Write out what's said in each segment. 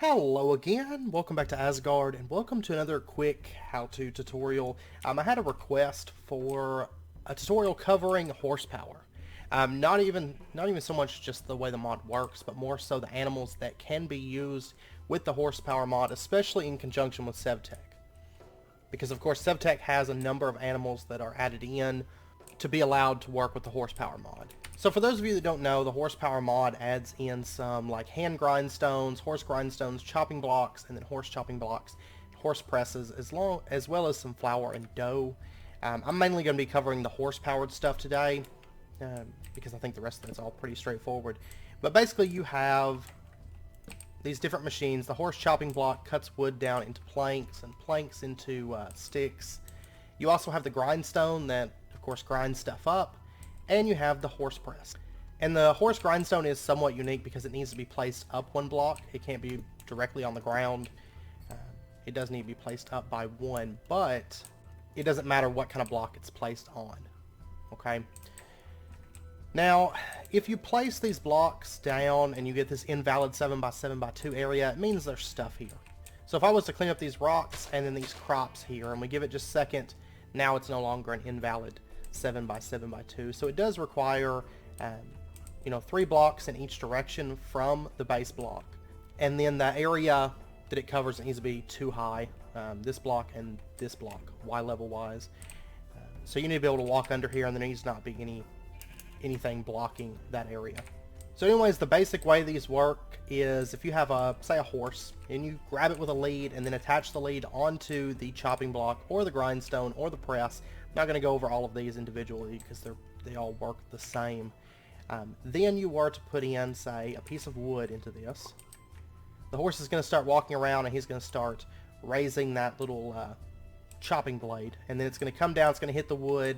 Hello again, welcome back to Asgard, and welcome to another quick how-to tutorial. I had a request for a tutorial covering horsepower. Not even so much just the way the mod works, but more so the animals that can be used with the horsepower mod, especially in conjunction with Sevtech. Because of course Sevtech has a number of animals that are added in to be allowed to work with the horsepower mod. So for those of you that don't know, the horsepower mod adds in some like hand grindstones, horse grindstones, chopping blocks, and then horse chopping blocks, horse presses, as well as some flour and dough. I'm mainly going to be covering the horse-powered stuff today because I think the rest of it's all pretty straightforward. But basically you have these different machines. The horse chopping block cuts wood down into planks and planks into sticks. You also have the grindstone that, of course, grinds stuff up. And you have the horse press. And the horse grindstone is somewhat unique because it needs to be placed up one block. It can't be directly on the ground. It does need to be placed up by one, but it doesn't matter what kind of block it's placed on. Okay? Now, if you place these blocks down and you get this invalid 7x7x2 area, it means there's stuff here. So if I was to clean up these rocks and then these crops here, and we give it just a second, now it's no longer an invalid 7x7x2. So it does require 3 blocks in each direction from the base block, and then the area that it covers needs to be too high, this block and this block, Y level wise. So you need to be able to walk under here, and there needs to not be anything blocking that area. So anyways, the basic way these work is if you have say a horse, and you grab it with a lead and then attach the lead onto the chopping block or the grindstone or the press. I'm not going to go over all of these individually because they all work the same. Then you were to put in, say, a piece of wood into this. The horse is going to start walking around and he's going to start raising that little chopping blade, and then it's going to come down, it's going to hit the wood.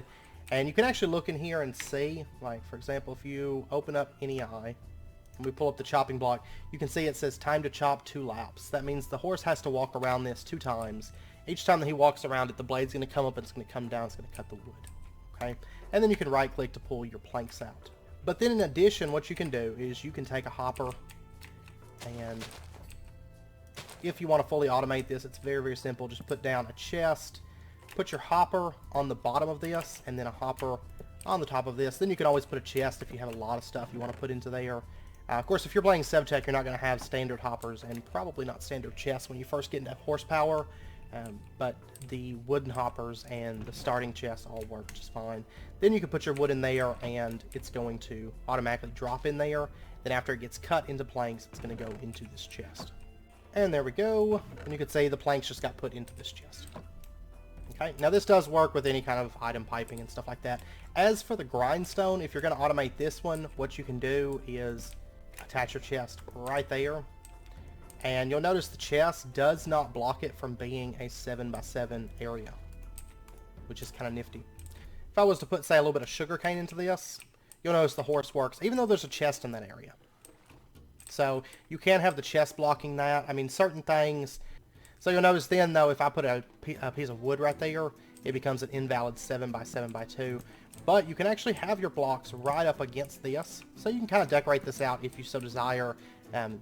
And you can actually look in here and see, like for example, if you open up any eye and we pull up the chopping block, you can see it says time to chop 2 laps. That means the horse has to walk around this 2 times. Each time that he walks around it, the blade's going to come up and it's going to come down, it's going to cut the wood. Okay? And then you can right click to pull your planks out. But then in addition, what you can do is you can take a hopper, and if you want to fully automate this, it's very, very simple. Just put down a chest, put your hopper on the bottom of this, and then a hopper on the top of this. Then you can always put a chest if you have a lot of stuff you want to put into there. Of course, if you're playing Sevtech, you're not going to have standard hoppers and probably not standard chests when you first get into horsepower. But the wooden hoppers and the starting chests all work just fine. Then you can put your wood in there and it's going to automatically drop in there. Then after it gets cut into planks, it's going to go into this chest. And there we go. And you could say the planks just got put into this chest. Okay, now this does work with any kind of item piping and stuff like that. As for the grindstone, if you're going to automate this one, what you can do is attach your chest right there. And you'll notice the chest does not block it from being a 7x7 area, which is kind of nifty. If I was to put, say, a little bit of sugar cane into this, you'll notice the horse works, even though there's a chest in that area. So you can have the chest blocking that. I mean, certain things. So you'll notice then, though, if I put a piece of wood right there, it becomes an invalid 7x7x2. But you can actually have your blocks right up against this. So you can kind of decorate this out if you so desire.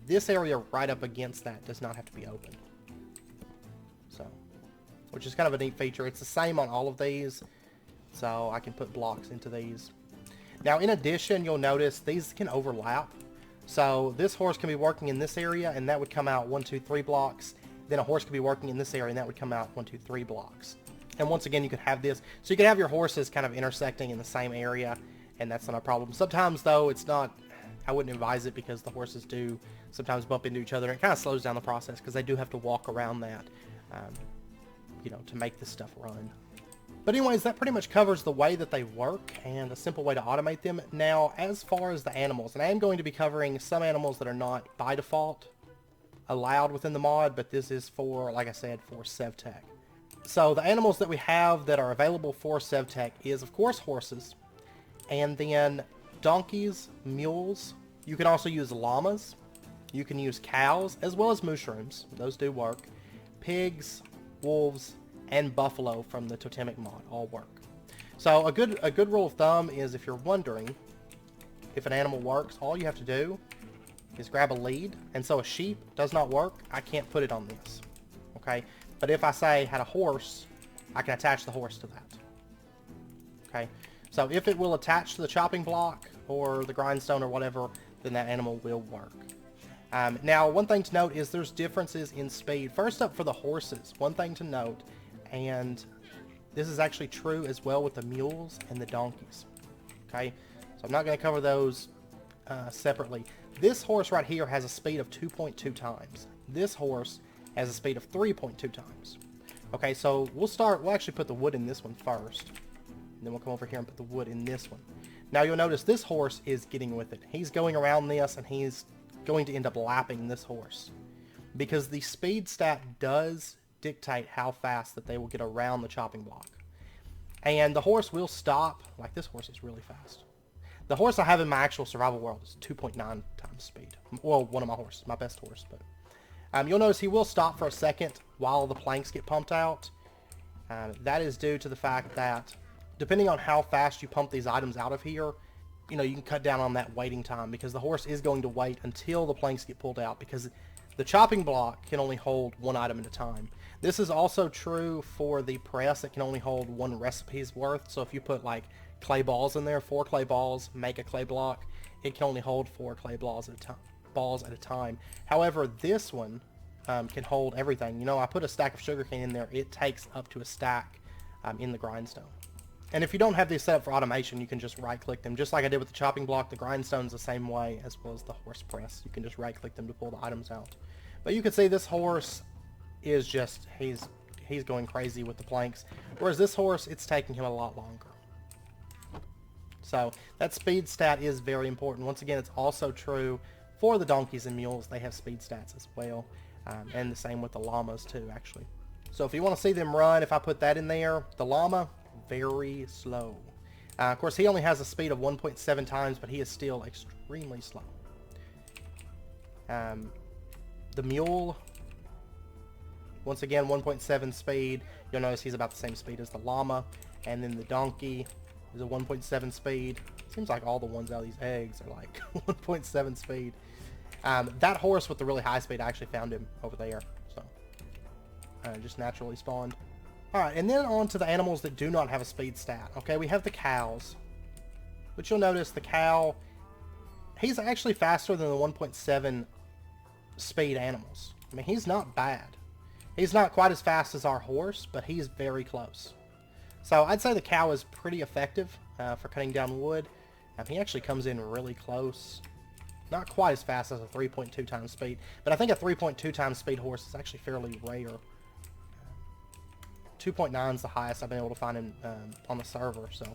This area right up against that does not have to be open. So, which is kind of a neat feature. It's the same on all of these. So I can put blocks into these. Now, in addition, you'll notice these can overlap. So this horse can be working in this area, and that would come out 1, 2, 3 blocks. Then a horse could be working in this area, and that would come out 1, 2, 3 blocks. And once again, you could have this. So you could have your horses kind of intersecting in the same area, and that's not a problem. Sometimes, though, it's not... I wouldn't advise it because the horses do sometimes bump into each other, and it kind of slows down the process because they do have to walk around that, to make this stuff run. But anyways, that pretty much covers the way that they work and a simple way to automate them. Now, as far as the animals, and I am going to be covering some animals that are not by default allowed within the mod, but this is for, like I said, for Sevtech. So the animals that we have that are available for Sevtech is, of course, horses, and then donkeys, mules. You can also use llamas. You can use cows, as well as mushrooms. Those do work. Pigs, wolves, and buffalo from the totemic mod all work. So a good rule of thumb is if you're wondering if an animal works, all you have to do is grab a lead, and so a sheep does not work, I can't put it on this. Okay, but if I say had a horse, I can attach the horse to that. Okay, so if it will attach to the chopping block or the grindstone or whatever, then that animal will work. Now, one thing to note is there's differences in speed. First up, for the horses, one thing to note, and this is actually true as well with the mules and the donkeys. Okay, so I'm not going to cover those separately. This horse right here has a speed of 2.2 times. This horse has a speed of 3.2 times. Okay, so we'll actually put the wood in this one first. And then we'll come over here and put the wood in this one. Now you'll notice this horse is getting with it. He's going around this, and he's going to end up lapping this horse. Because the speed stat does dictate how fast that they will get around the chopping block. And the horse will stop. Like, this horse is really fast. The horse I have in my actual survival world is 2.9 times speed. Well, one of my horses, my best horse. But you'll notice he will stop for a second while the planks get pumped out. That is due to the fact that depending on how fast you pump these items out of here, you know, you can cut down on that waiting time, because the horse is going to wait until the planks get pulled out, because the chopping block can only hold one item at a time. This is also true for the press. It can only hold one recipe's worth. So if you put like clay balls in there, 4 clay balls, make a clay block, it can only hold 4 clay balls at a time. However, this one can hold everything. You know, I put a stack of sugarcane in there. It takes up to a stack in the grindstone. And if you don't have these set up for automation, you can just right-click them. Just like I did with the chopping block, the grindstone's the same way, as well as the horse press. You can just right-click them to pull the items out. But you can see this horse is just, he's going crazy with the planks. Whereas this horse, it's taking him a lot longer. So that speed stat is very important. Once again, it's also true for the donkeys and mules. They have speed stats as well. And the same with the llamas too, actually. So if you want to see them run, if I put that in there, the llama, very slow. Of course, he only has a speed of 1.7 times, but he is still extremely slow. The mule, once again, 1.7 speed. You'll notice he's about the same speed as the llama. And then the donkey is a 1.7 speed. Seems like all the ones out of these eggs are like 1.7 speed. That horse with the really high speed, I actually found him over there. So, just naturally spawned. Alright, and then on to the animals that do not have a speed stat. Okay, we have the cows. Which you'll notice the cow, he's actually faster than the 1.7 speed animals. I mean, he's not bad. He's not quite as fast as our horse, but he's very close. So I'd say the cow is pretty effective for cutting down wood. He actually comes in really close. Not quite as fast as a 3.2 times speed, but I think a 3.2 times speed horse is actually fairly rare. 2.9 is the highest I've been able to find on the server. So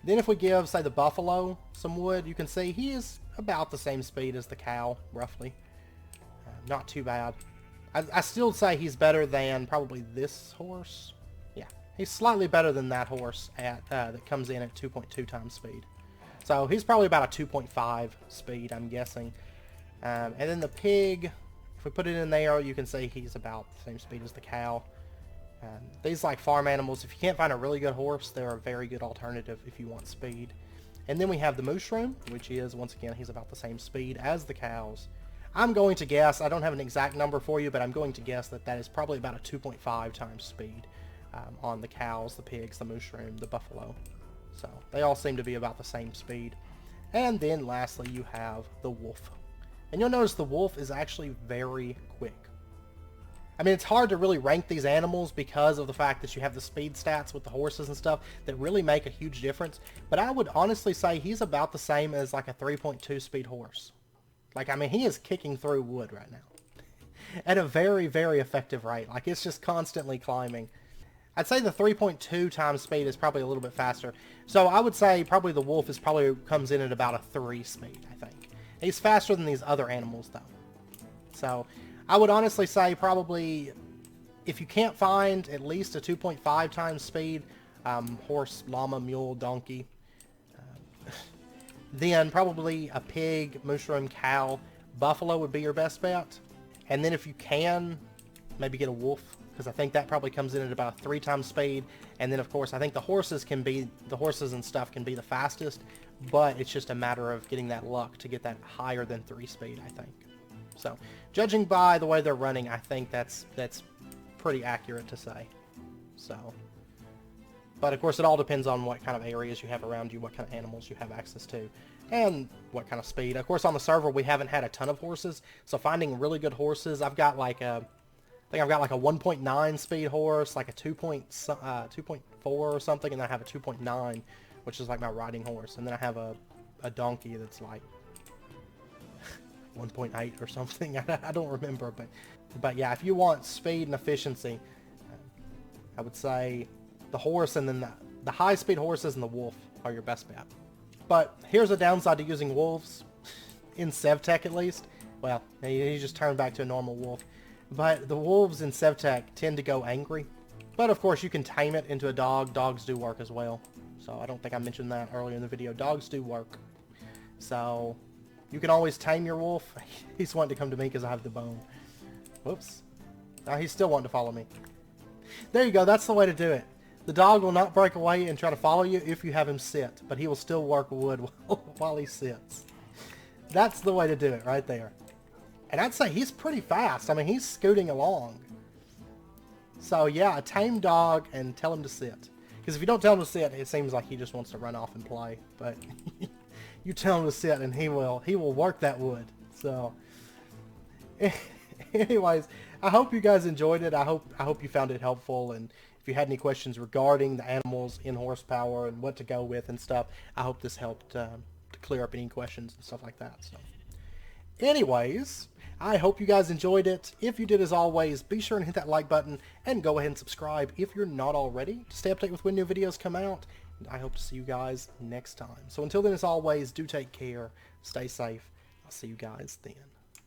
then if we give, say, the buffalo some wood, you can see he is about the same speed as the cow, roughly. Not too bad. I still say he's better than probably this horse. Yeah, he's slightly better than that horse at that comes in at 2.2 times speed. So he's probably about a 2.5 speed, I'm guessing. And then the pig, if we put it in there, you can see he's about the same speed as the cow. These like farm animals, if you can't find a really good horse, they're a very good alternative if you want speed. And then we have the mushroom, which is, once again, he's about the same speed as the cows. I'm going to guess, I don't have an exact number for you, but I'm going to guess that that is probably about a 2.5 times speed on the cows, the pigs, the mushroom, the buffalo. So they all seem to be about the same speed. And then lastly, you have the wolf. And you'll notice the wolf is actually very quick. I mean, it's hard to really rank these animals because of the fact that you have the speed stats with the horses and stuff that really make a huge difference. But I would honestly say he's about the same as like a 3.2 speed horse. Like, I mean, he is kicking through wood right now at a very, very effective rate. Like, it's just constantly climbing. I'd say the 3.2 times speed is probably a little bit faster. So I would say probably the wolf is probably comes in at about a 3 speed, I think. He's faster than these other animals, though. So I would honestly say probably, if you can't find at least a 2.5 times speed, horse, llama, mule, donkey, then probably a pig, mushroom, cow, buffalo would be your best bet. And then if you can, maybe get a wolf, because I think that probably comes in at about a 3 times speed. And then of course, I think the horses and stuff can be the fastest, but it's just a matter of getting that luck to get that higher than 3 speed, I think. So, judging by the way they're running, I think that's pretty accurate to say. So, but of course it all depends on what kind of areas you have around you, what kind of animals you have access to, and what kind of speed. Of course on the server we haven't had a ton of horses, so finding really good horses, I've got like a, I think I've got like a 1.9 speed horse, like a 2.4 or something, and then I have a 2.9, which is like my riding horse, and then I have a donkey that's like 1.8 or something. I don't remember, but yeah, if you want speed and efficiency, I would say the horse, and then the high speed horses and the wolf are your best bet. But here's a downside to using wolves, in Sevtech at least. Well, you just turn back to a normal wolf. But the wolves in Sevtech tend to go angry. But of course you can tame it into a dog. Dogs do work as well. So I don't think I mentioned that earlier in the video. Dogs do work. So you can always tame your wolf. He's wanting to come to me because I have the bone. Whoops. Now he's still wanting to follow me. There you go. That's the way to do it. The dog will not break away and try to follow you if you have him sit. But he will still work wood while he sits. That's the way to do it right there. And I'd say he's pretty fast. I mean, he's scooting along. So yeah, a tame dog and tell him to sit. Because if you don't tell him to sit, it seems like he just wants to run off and play. But you tell him to sit and he will work that wood. So anyways, I hope you guys enjoyed it. I hope you found it helpful, and if you had any questions regarding the animals in horsepower and what to go with and stuff, I hope this helped to clear up any questions and stuff like that. So anyways, I hope you guys enjoyed it. If you did, as always, be sure and hit that like button and go ahead and subscribe if you're not already to stay updated with when new videos come out. And I hope to see you guys next time. So until then, as always, do take care, stay safe. I'll see you guys then.